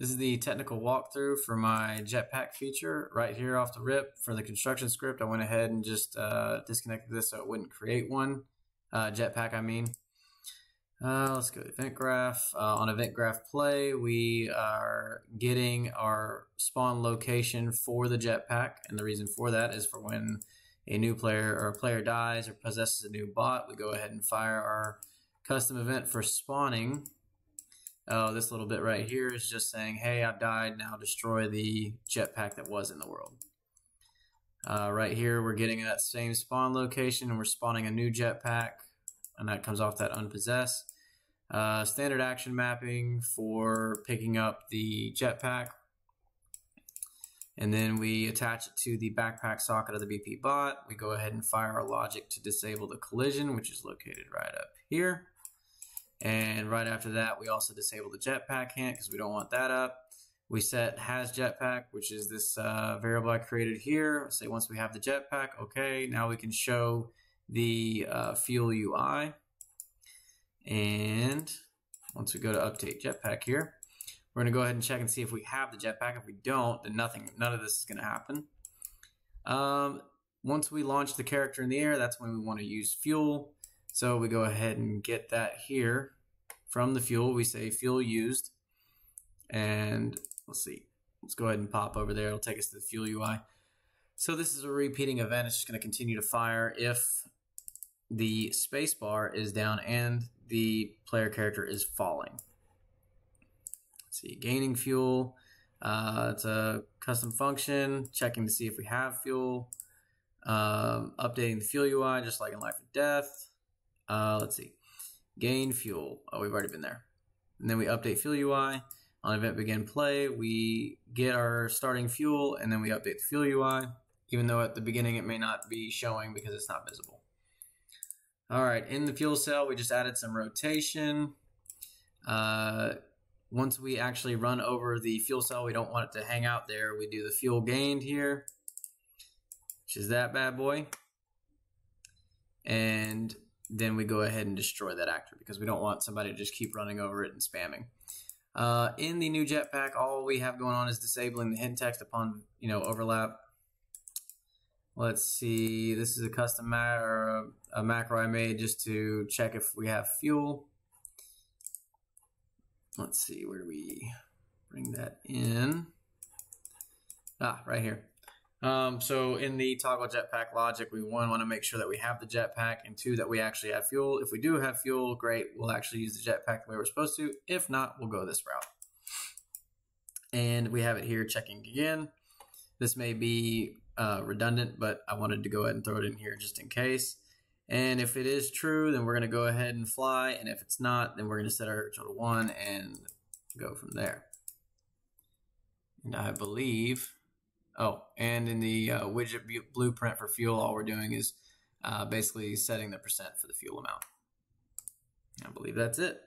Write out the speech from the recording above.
This is the technical walkthrough for my Jetpack feature right here off the rip. For the construction script, I went ahead and just disconnected this so it wouldn't create one. Jetpack, I mean. Let's go to event graph. On event graph play, we are getting our spawn location for the Jetpack, and the reason for that is for when a new player or a player dies or possesses a new bot, we go ahead and fire our custom event for spawning. This little bit right here is just saying, hey, I've died, now destroy the jetpack that was in the world. Right here, we're getting that same spawn location, and we're spawning a new jetpack, and that comes off that unpossessed. Standard action mapping for picking up the jetpack. And then we attach it to the backpack socket of the BP bot. We go ahead and fire our logic to disable the collision, which is located right up here. And right after that, we also disable the Jetpack Hint because we don't want that up. We set has Jetpack, which is this variable I created here. Say once we have the Jetpack, okay, now we can show the fuel UI. And once we go to update Jetpack here, we're going to go ahead and check and see if we have the Jetpack. If we don't, then none of this is going to happen. Once we launch the character in the air, that's when we want to use fuel. So we go ahead and get that here from the fuel. We say fuel used, and let's see. Let's go ahead and pop over there. It'll take us to the fuel UI. So this is a repeating event. It's just going to continue to fire if the space bar is down and the player character is falling. Let's see, gaining fuel. It's a custom function, checking to see if we have fuel. Updating the fuel UI, just like in Life or Death. Let's see, gain fuel. Oh, we've already been there. And then we update fuel UI. On event begin play, we get our starting fuel, and then we update the fuel UI, even though at the beginning it may not be showing because it's not visible. All right, in the fuel cell, we just added some rotation. Once we actually run over the fuel cell, we don't want it to hang out there. We do the fuel gained here, which is that bad boy. And then we go ahead and destroy that actor because we don't want somebody to just keep running over it and spamming. In the new jetpack, all we have going on is disabling the hint text upon overlap. Let's see, this is a custom a macro I made just to check if we have fuel. Let's see, where do we bring that in? Right here. So in the toggle jetpack logic, we want to make sure that we have the jetpack, and two, that we actually have fuel. If we do have fuel, great, we'll actually use the jetpack the way we're supposed to. If not, we'll go this route. And we have it here checking again. This may be redundant, but I wanted to go ahead and throw it in here just in case. And if it is true, then we're going to go ahead and fly. And if it's not, then we're going to set our total 1 and go from there. And I believe... Oh, and in the widget blueprint for fuel, all we're doing is basically setting the percent for the fuel amount. I believe that's it.